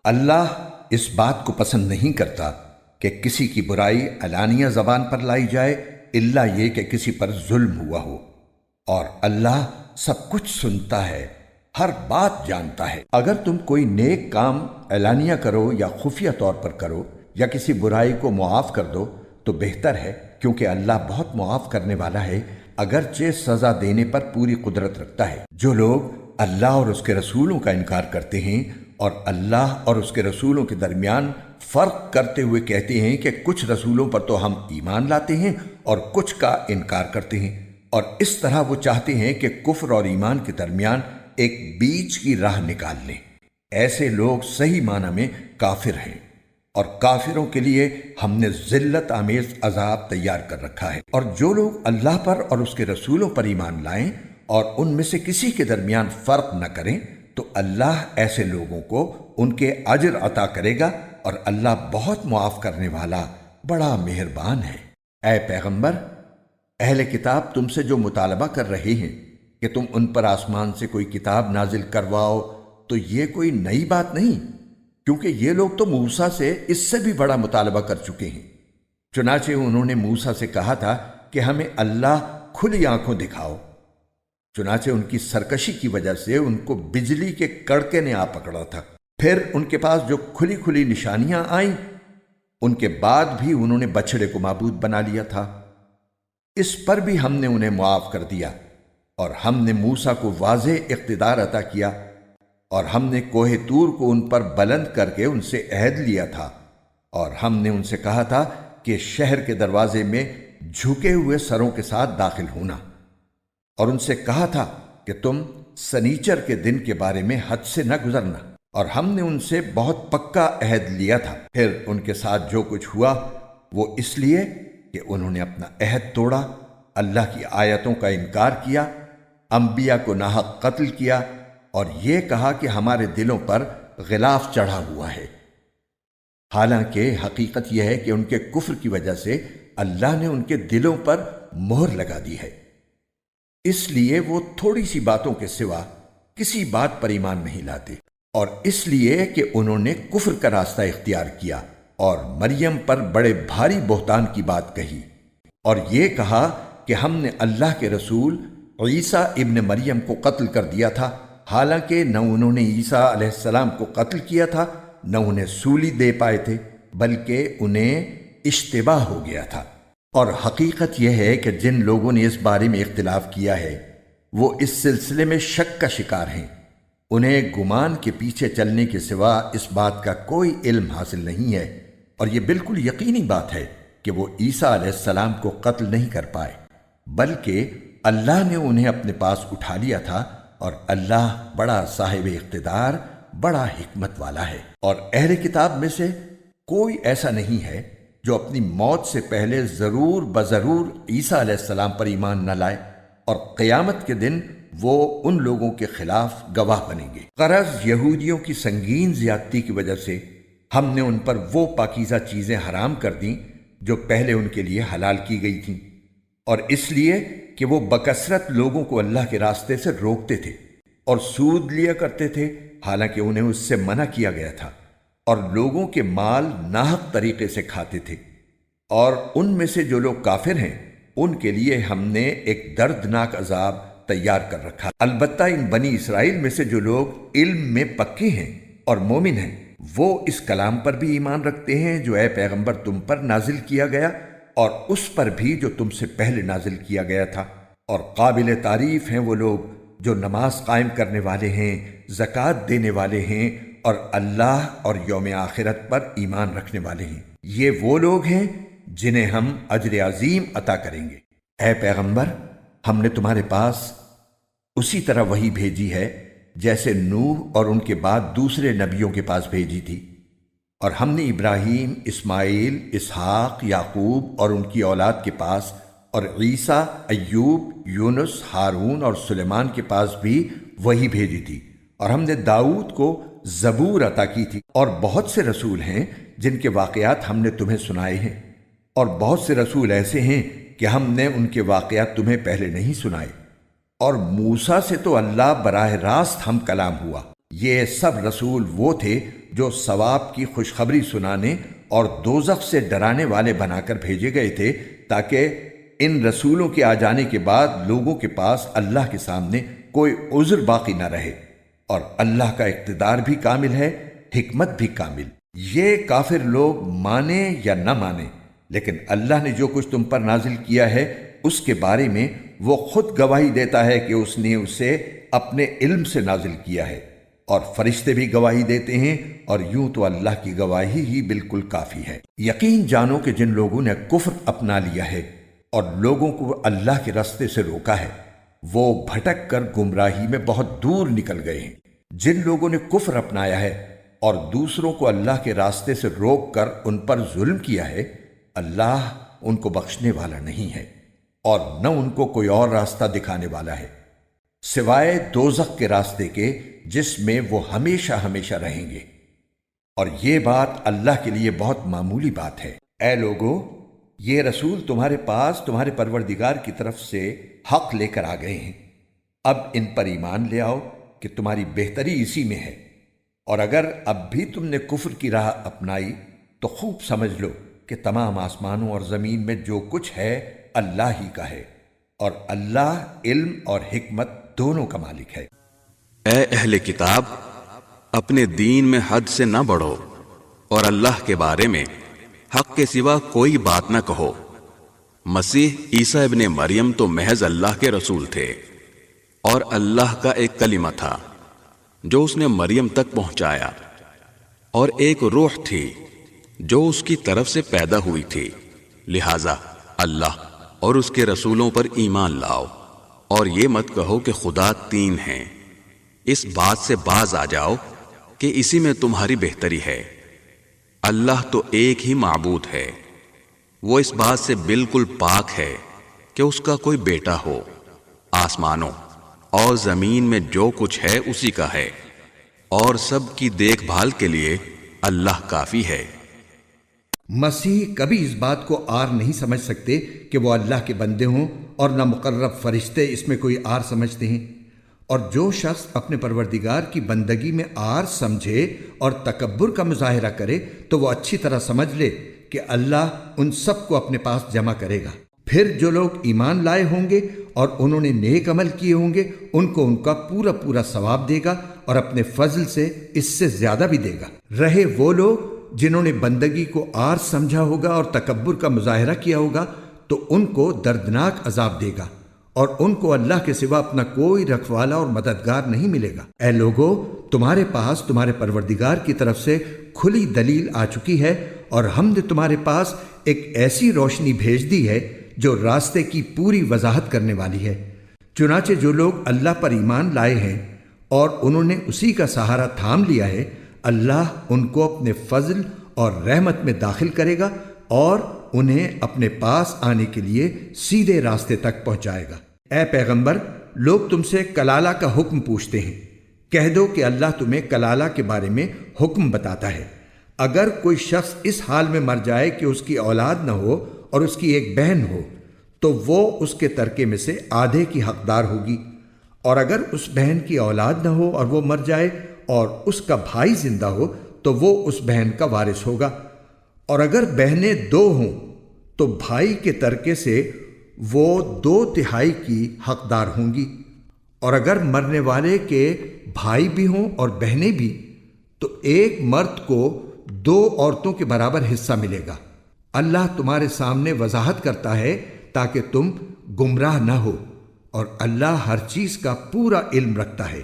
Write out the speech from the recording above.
اللہ اس بات کو پسند نہیں کرتا کہ کسی کی برائی علانیہ زبان پر لائی جائے الا یہ کہ کسی پر ظلم ہوا ہو، اور اللہ سب کچھ سنتا ہے، ہر بات جانتا ہے۔ اگر تم کوئی نیک کام اعلانیہ کرو یا خفیہ طور پر کرو یا کسی برائی کو معاف کر دو تو بہتر ہے، کیونکہ اللہ بہت معاف کرنے والا ہے، اگرچہ سزا دینے پر پوری قدرت رکھتا ہے۔ جو لوگ اللہ اور اس کے رسولوں کا انکار کرتے ہیں اور اللہ اور اس کے رسولوں کے درمیان فرق کرتے ہوئے کہتے ہیں کہ کچھ رسولوں پر تو ہم ایمان لاتے ہیں اور کچھ کا انکار کرتے ہیں، اور اس طرح وہ چاہتے ہیں کہ کفر اور ایمان کے درمیان ایک بیچ کی راہ نکال لیں، ایسے لوگ صحیح معنی میں کافر ہیں، اور کافروں کے لیے ہم نے ذلت آمیز عذاب تیار کر رکھا ہے۔ اور جو لوگ اللہ پر اور اس کے رسولوں پر ایمان لائیں اور ان میں سے کسی کے درمیان فرق نہ کریں تو اللہ ایسے لوگوں کو ان کے اجر عطا کرے گا، اور اللہ بہت معاف کرنے والا بڑا مہربان ہے۔ اے پیغمبر، اہل کتاب تم سے جو مطالبہ کر رہے ہیں کہ تم ان پر آسمان سے کوئی کتاب نازل کرواؤ، تو یہ کوئی نئی بات نہیں، کیونکہ یہ لوگ تو موسیٰ سے اس سے بھی بڑا مطالبہ کر چکے ہیں۔ چنانچہ انہوں نے موسیٰ سے کہا تھا کہ ہمیں اللہ کھلی آنکھوں دکھاؤ، چنانچہ ان کی سرکشی کی وجہ سے ان کو بجلی کے کڑکے نے آ پکڑا تھا۔ پھر ان کے پاس جو کھلی کھلی نشانیاں آئیں، ان کے بعد بھی انہوں نے بچھڑے کو معبود بنا لیا تھا۔ اس پر بھی ہم نے انہیں معاف کر دیا، اور ہم نے موسیٰ کو واضح اقتدار عطا کیا، اور ہم نے کوہ طور کو ان پر بلند کر کے ان سے عہد لیا تھا، اور ہم نے ان سے کہا تھا کہ شہر کے دروازے میں جھکے ہوئے سروں کے ساتھ داخل ہونا، اور ان سے کہا تھا کہ تم سنیچر کے دن کے بارے میں حد سے نہ گزرنا، اور ہم نے ان سے بہت پکا عہد لیا تھا۔ پھر ان کے ساتھ جو کچھ ہوا وہ اس لیے کہ انہوں نے اپنا عہد توڑا، اللہ کی آیتوں کا انکار کیا، انبیاء کو ناحق قتل کیا، اور یہ کہا کہ ہمارے دلوں پر غلاف چڑھا ہوا ہے، حالانکہ حقیقت یہ ہے کہ ان کے کفر کی وجہ سے اللہ نے ان کے دلوں پر مہر لگا دی ہے، اس لیے وہ تھوڑی سی باتوں کے سوا کسی بات پر ایمان نہیں لاتے، اور اس لیے کہ انہوں نے کفر کا راستہ اختیار کیا اور مریم پر بڑے بھاری بہتان کی بات کہی، اور یہ کہا کہ ہم نے اللہ کے رسول عیسیٰ ابن مریم کو قتل کر دیا تھا، حالانکہ نہ انہوں نے عیسیٰ علیہ السلام کو قتل کیا تھا، نہ انہیں سولی دے پائے تھے، بلکہ انہیں اشتباہ ہو گیا تھا۔ اور حقیقت یہ ہے کہ جن لوگوں نے اس بارے میں اختلاف کیا ہے وہ اس سلسلے میں شک کا شکار ہیں، انہیں گمان کے پیچھے چلنے کے سوا اس بات کا کوئی علم حاصل نہیں ہے، اور یہ بالکل یقینی بات ہے کہ وہ عیسیٰ علیہ السلام کو قتل نہیں کر پائے، بلکہ اللہ نے انہیں اپنے پاس اٹھا لیا تھا، اور اللہ بڑا صاحب اقتدار، بڑا حکمت والا ہے۔ اور اہل کتاب میں سے کوئی ایسا نہیں ہے جو اپنی موت سے پہلے ضرور بضرور عیسیٰ علیہ السلام پر ایمان نہ لائے، اور قیامت کے دن وہ ان لوگوں کے خلاف گواہ بنیں گے۔ غرض یہودیوں کی سنگین زیادتی کی وجہ سے ہم نے ان پر وہ پاکیزہ چیزیں حرام کر دیں جو پہلے ان کے لیے حلال کی گئی تھیں، اور اس لیے کہ وہ بکثرت لوگوں کو اللہ کے راستے سے روکتے تھے اور سود لیا کرتے تھے، حالانکہ انہیں اس سے منع کیا گیا تھا، اور لوگوں کے مال ناحق طریقے سے کھاتے تھے۔ اور ان میں سے جو لوگ کافر ہیں ان کے لیے ہم نے ایک دردناک عذاب تیار کر رکھا۔ البتہ ان بنی اسرائیل میں سے جو لوگ علم میں پکے ہیں اور مومن ہیں، وہ اس کلام پر بھی ایمان رکھتے ہیں جو اے پیغمبر تم پر نازل کیا گیا، اور اس پر بھی جو تم سے پہلے نازل کیا گیا تھا، اور قابل تعریف ہیں وہ لوگ جو نماز قائم کرنے والے ہیں، زکوٰۃ دینے والے ہیں، اور اللہ اور یوم آخرت پر ایمان رکھنے والے ہیں، یہ وہ لوگ ہیں جنہیں ہم اجر عظیم عطا کریں گے۔ اے پیغمبر، ہم نے تمہارے پاس اسی طرح وحی بھیجی ہے جیسے نوح اور ان کے بعد دوسرے نبیوں کے پاس بھیجی تھی، اور ہم نے ابراہیم، اسماعیل، اسحاق، یعقوب اور ان کی اولاد کے پاس، اور عیسیٰ، ایوب، یونس، ہارون اور سلیمان کے پاس بھی وحی بھیجی تھی، اور ہم نے داؤد کو زبور عطا کی تھی۔ اور بہت سے رسول ہیں جن کے واقعات ہم نے تمہیں سنائے ہیں، اور بہت سے رسول ایسے ہیں کہ ہم نے ان کے واقعات تمہیں پہلے نہیں سنائے، اور موسیٰ سے تو اللہ براہ راست ہم کلام ہوا۔ یہ سب رسول وہ تھے جو ثواب کی خوشخبری سنانے اور دوزخ سے ڈرانے والے بنا کر بھیجے گئے تھے، تاکہ ان رسولوں کے آ جانے کے بعد لوگوں کے پاس اللہ کے سامنے کوئی عذر باقی نہ رہے۔ اور اللہ کا اقتدار بھی کامل ہے، حکمت بھی کامل۔ یہ کافر لوگ مانیں یا نہ مانیں، لیکن اللہ نے جو کچھ تم پر نازل کیا ہے اس کے بارے میں وہ خود گواہی دیتا ہے کہ اس نے اسے اپنے علم سے نازل کیا ہے، اور فرشتے بھی گواہی دیتے ہیں، اور یوں تو اللہ کی گواہی ہی بالکل کافی ہے۔ یقین جانو کہ جن لوگوں نے کفر اپنا لیا ہے اور لوگوں کو اللہ کے راستے سے روکا ہے، وہ بھٹک کر گمراہی میں بہت دور نکل گئے ہیں۔ جن لوگوں نے کفر اپنایا ہے اور دوسروں کو اللہ کے راستے سے روک کر ان پر ظلم کیا ہے، اللہ ان کو بخشنے والا نہیں ہے، اور نہ ان کو کوئی اور راستہ دکھانے والا ہے سوائے دوزخ کے راستے کے، جس میں وہ ہمیشہ ہمیشہ رہیں گے۔ اور یہ بات اللہ کے لیے بہت معمولی بات ہے۔ اے لوگو، یہ رسول تمہارے پاس تمہارے پروردگار کی طرف سے حق لے کر آ گئے ہیں، اب ان پر ایمان لے آؤ کہ تمہاری بہتری اسی میں ہے، اور اگر اب بھی تم نے کفر کی راہ اپنائی تو خوب سمجھ لو کہ تمام آسمانوں اور زمین میں جو کچھ ہے اللہ ہی کا ہے، اور اللہ علم اور حکمت دونوں کا مالک ہے۔ اے اہل کتاب، اپنے دین میں حد سے نہ بڑھو اور اللہ کے بارے میں حق کے سوا کوئی بات نہ کہو۔ مسیح عیسیٰ ابن مریم تو محض اللہ کے رسول تھے، اور اللہ کا ایک کلمہ تھا جو اس نے مریم تک پہنچایا، اور ایک روح تھی جو اس کی طرف سے پیدا ہوئی تھی، لہذا اللہ اور اس کے رسولوں پر ایمان لاؤ، اور یہ مت کہو کہ خدا تین ہیں۔ اس بات سے باز آ جاؤ کہ اسی میں تمہاری بہتری ہے۔ اللہ تو ایک ہی معبود ہے، وہ اس بات سے بالکل پاک ہے کہ اس کا کوئی بیٹا ہو۔ آسمانوں اور زمین میں جو کچھ ہے اسی کا ہے، اور سب کی دیکھ بھال کے لیے اللہ کافی ہے۔ مسیح کبھی اس بات کو آر نہیں سمجھ سکتے کہ وہ اللہ کے بندے ہوں، اور نہ مقرب فرشتے اس میں کوئی آر سمجھتے ہیں۔ اور جو شخص اپنے پروردگار کی بندگی میں آر سمجھے اور تکبر کا مظاہرہ کرے تو وہ اچھی طرح سمجھ لے کہ اللہ ان سب کو اپنے پاس جمع کرے گا۔ پھر جو لوگ ایمان لائے ہوں گے اور انہوں نے نیک عمل کیے ہوں گے، ان کو ان کا پورا پورا ثواب دے گا، اور اپنے فضل سے اس سے زیادہ بھی دے گا۔ رہے وہ لوگ جنہوں نے بندگی کو آر سمجھا ہوگا اور تکبر کا مظاہرہ کیا ہوگا، تو ان کو دردناک عذاب دے گا، اور ان کو اللہ کے سوا اپنا کوئی رکھوالا اور مددگار نہیں ملے گا۔ اے لوگو، تمہارے پاس تمہارے پروردگار کی طرف سے کھلی دلیل آ چکی ہے، اور ہم نے تمہارے پاس ایک ایسی روشنی بھیج دی ہے جو راستے کی پوری وضاحت کرنے والی ہے۔ چنانچہ جو لوگ اللہ پر ایمان لائے ہیں اور انہوں نے اسی کا سہارا تھام لیا ہے، اللہ ان کو اپنے فضل اور رحمت میں داخل کرے گا، اور انہیں اپنے پاس آنے کے لیے سیدھے راستے تک پہنچائے گا۔ اے پیغمبر، لوگ تم سے کلالہ کا حکم پوچھتے ہیں، کہہ دو کہ اللہ تمہیں کلالہ کے بارے میں حکم بتاتا ہے۔ اگر کوئی شخص اس حال میں مر جائے کہ اس کی اولاد نہ ہو اور اس کی ایک بہن ہو، تو وہ اس کے ترکے میں سے آدھے کی حقدار ہوگی، اور اگر اس بہن کی اولاد نہ ہو اور وہ مر جائے اور اس کا بھائی زندہ ہو تو وہ اس بہن کا وارث ہوگا، اور اگر بہنیں دو ہوں تو بھائی کے ترکے سے وہ 2/3 کی حقدار ہوں گی، اور اگر مرنے والے کے بھائی بھی ہوں اور بہنیں بھی تو ایک مرد کو 2 عورتوں کے برابر حصہ ملے گا۔ اللہ تمہارے سامنے وضاحت کرتا ہے تاکہ تم گمراہ نہ ہو، اور اللہ ہر چیز کا پورا علم رکھتا ہے۔